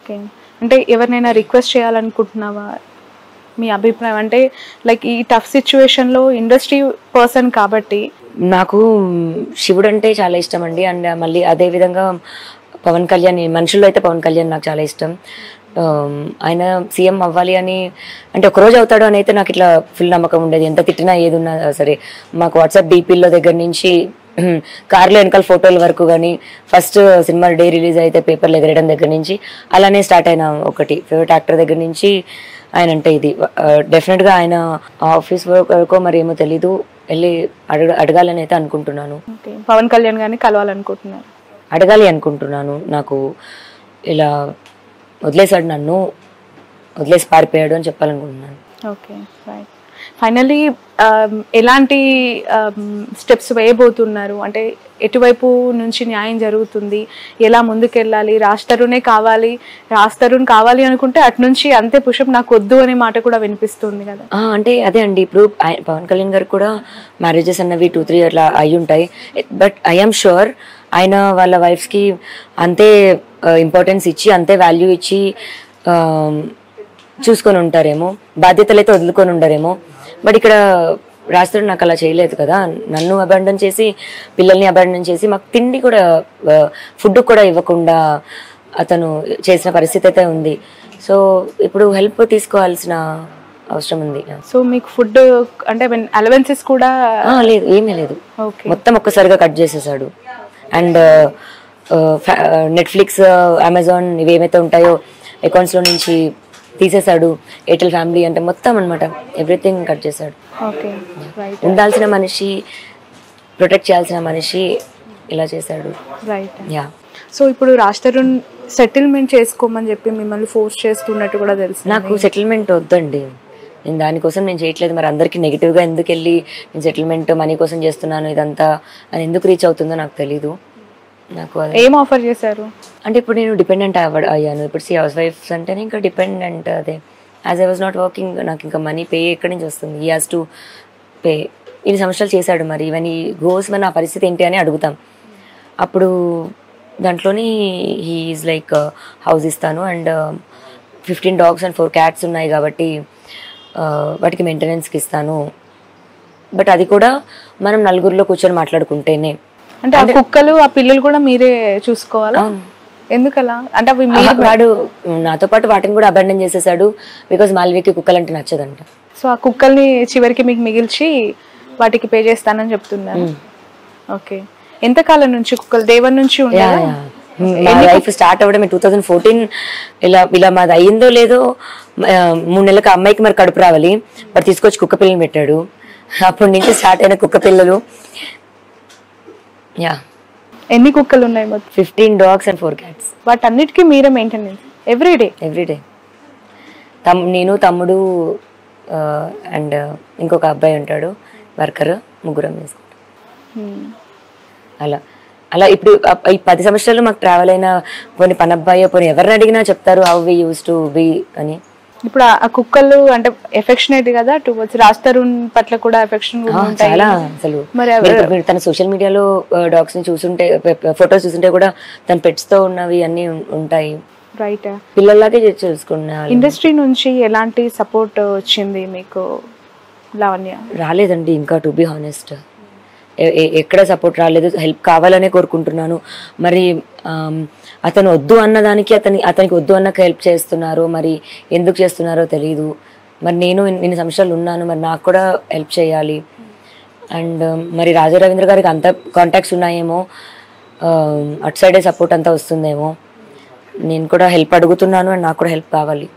Okay. అంటే ఎవరినైనా request చేయాలనుకుంటున్నావా? మీ అభిప్రాయం అంటే లైక్ ఈ టఫ్ సిచ్యువేషన్లో ఇండస్ట్రీ పర్సన్ కాబట్టి. నాకు శివుడు అంటే చాలా ఇష్టం అండి. అండ్ మళ్ళీ అదే విధంగా పవన్ కళ్యాణ్, మనుషుల్లో అయితే పవన్ కళ్యాణ్ నాకు చాలా ఇష్టం. ఆయన సీఎం అవ్వాలి అని అంటే ఒకరోజు అవుతాడు అని అయితే నాకు ఇట్లా ఫుల్ నమ్మకం ఉండేది. ఎంత తిట్టినా ఏది ఉన్నా సరే. మాకు వాట్సాప్ డీపీల్లో దగ్గర నుంచి కార్లో వెనకాల ఫోటోల వరకు కానీ, ఫస్ట్ సినిమా డే రిలీజ్ అయితే పేపర్లు ఎగరేయడం దగ్గర నుంచి అలానే స్టార్ట్ అయిన ఒకటి ఫేవరెట్ యాక్టర్ దగ్గర నుంచి ఆయన అంటే ఇది డెఫినెట్గా ఆయన ఆఫీస్ వరకు మరి ఏమో తెలీదు, వెళ్ళి అడగాలని అయితే అనుకుంటున్నాను. పవన్ కళ్యాణ్ గారిని కలవాలనుకుంటున్నాను, అడగాలి అనుకుంటున్నాను. నాకు ఇలా వదిలేసాడు, నన్ను వదిలేసి పారిపోయాడు అని చెప్పాలనుకుంటున్నాను. Okay right. ఫైనల్లీ ఎలాంటి స్టెప్స్ వేయబోతున్నారు? అంటే ఎటువైపు నుంచి న్యాయం జరుగుతుంది, ఎలా ముందుకెళ్ళాలి? రాజ్ తరుణ్ కావాలి అనుకుంటే అటు నుంచి అంతే పుషప్ నాకు వద్దు అనే మాట కూడా వినిపిస్తుంది కదా. అంటే అదే అండి, ఇప్పుడు పవన్ కళ్యాణ్ గారు కూడా మ్యారేజెస్ అన్నవి 2-3 అట్లా అయి ఉంటాయి. బట్ ఐఎమ్ షూర్ ఆయన వాళ్ళ వైఫ్స్కి అంతే ఇంపార్టెన్స్ ఇచ్చి, అంతే వాల్యూ ఇచ్చి చూసుకొని ఉంటారేమో, బాధ్యతలు అయితే వదులుకొని ఉండరేమో. బట్ ఇక్కడ రాజు నాకు అలా చేయలేదు కదా. నన్ను అబాండన్ చేసి, పిల్లల్ని అబాండన్ చేసి, మాకు తిండి కూడా, ఫుడ్ కూడా ఇవ్వకుండా అతను చేసిన పరిస్థితి అయితే ఉంది. సో ఇప్పుడు హెల్ప్ తీసుకోవాల్సిన అవసరం ఉంది. సో మీకు ఫుడ్ అంటే అలవెన్సెస్ కూడా లేదు, ఏమీ లేదు. మొత్తం ఒక్కసారిగా కట్ చేసేసాడు. అండ్ నెట్ఫ్లిక్స్, అమెజాన్ ఇవి ఏమైతే ఉంటాయో అకౌంట్స్లో నుంచి తీసేశాడు. ఎయిర్టెల్ ఫ్యామిలీ అంటే మొత్తం అనమాట ఎవ్రీథింగ్ కట్ చేశాడు. ఉండాల్సిన మనిషి, ప్రొటెక్ట్ చేయాల్సిన మనిషి ఇలా చేశాడు. యా. సో ఇప్పుడు రాజ్ తరుణ్ సెటిల్మెంట్ చేసుకోమని చెప్పి మిమ్మల్ని ఫోర్స్ చేస్తున్నట్టు కూడా తెలుసు. నాకు సెటిల్మెంట్ వద్దండి, నేను దానికోసం నేను చేయట్లేదు. మరి అందరికి నెగిటివ్గా ఎందుకు వెళ్ళి నేను సెటిల్మెంట్ మనీ కోసం చేస్తున్నాను ఇదంతా అని ఎందుకు రీచ్ అవుతుందో నాకు తెలీదు. నాకు ఏం ఆఫర్ చేశారు అంటే ఇప్పుడు నేను డిపెండెంట్ అయ్యాను. ఇప్పుడు హౌస్ వైఫ్స్ అంటేనే ఇంకా డిపెండెంట్. అదే as I was not working, నాకు ఇంకా మనీ పే ఎక్కడి నుంచి వస్తుంది? He has to pay. ఇన్ని సంవత్సరాలు చేశాడు, మరి ఇవన్నీ గోస్ మరి నా పరిస్థితి ఏంటి అని అడుగుతాం. అప్పుడు దాంట్లోని హీ ఈజ్ లైక్ హౌస్ ఇస్తాను అండ్ 15 dogs and 4 cats ఉన్నాయి కాబట్టి వాటికి మెయింటెనెన్స్కి ఇస్తాను. బట్ అది కూడా మనం నలుగురిలో కూర్చొని మాట్లాడుకుంటేనే. అంటే ఆ కుక్కలు, ఆ పిల్లలు కూడా మీరే చూసుకోవాలా? ఎందుకలా? అంటే అవి వాడు నాతో పాటు వాటిని కూడా అబాండన్ చేసేసాడు. బికాజ్ మాల్వికి కుక్కలు అంటే నచ్చదంట. సో ఆ కుక్కల్ని చివరికి మీకు మిగిల్చి వాటికి పే చేస్తానని చెప్తున్నారు. ఓకే. ఎంతకాలం నుంచి కుక్కలు దేవన్ నుంచి ఉండాలి? లైఫ్ స్టార్ట్ అవ్వడం 2014. ఇలా మాది అయ్యిందో లేదో 3 నెలలకు అమ్మాయికి మరి కడుపు రావాలి, మరి తీసుకొచ్చి కుక్క పిల్లలు పెట్టాడు. అప్పటి నుంచి స్టార్ట్ అయిన కుక్క పిల్లలు. యా. ఎన్ని కుక్కలు ఉన్నాయి మొత్తం? 15 dogs and 4 cats. వాటన్నిటికీ మీరే మెయింటెనెన్స్ ఎవ్రీడే? నేను, తమ్ముడు అండ్ ఇంకొక అబ్బాయి ఉంటాడు వర్కర్, ముగ్గురం వేసుకుంటాం. అలా ఇప్పుడు ఈ 10 సంవత్సరాలు మాకు ట్రావెల్ అయిన పోనీ పనబ్బాయి, పోనీ ఎవరిని అడిగినా చెప్తారు how we use to be అని. ఇప్పుడు ఆ కుక్కలు అంటే ఎఫెక్షనేట్ కదా టువర్డ్స్ రాజ్ తరుణ్ పట్ల కూడా ఎఫెక్షన్ ఉంటాయి చాలా. అసలు మీరు తన సోషల్ మీడియాలో డాగ్స్ ని చూసుంటే, ఫొటోస్ చూసుంటే కూడా తన పెట్స్ తో ఉన్నవి అన్ని ఉంటాయి. రైట్. పిల్లల్లాగే చూసుకున్నా. ఇండస్ట్రీ నుంచి ఎలాంటి సపోర్ట్ వచ్చింది మీకు లావణ్య? రాలేదండి ఇంకా, టు బి హానెస్ట్. ఎక్కడ సపోర్ట్ రాలేదు. హెల్ప్ కావాలనే కోరుకుంటున్నాను. మరి అతను వద్దు అన్నదానికి అతనికి వద్దు అన్నకు హెల్ప్ చేస్తున్నారు, మరి ఎందుకు చేస్తున్నారో తెలీదు. మరి నేను ఇన్ని సంవత్సరాలు ఉన్నాను, మరి నాకు కూడా హెల్ప్ చేయాలి. అండ్ మరి రాజా రవీంద్ర గారికి అంత కాంటాక్ట్స్ ఉన్నాయేమో, అటు సైడే సపోర్ట్ అంతా వస్తుందేమో. నేను కూడా హెల్ప్ అడుగుతున్నాను అండ్ నాకు కూడా హెల్ప్ కావాలి.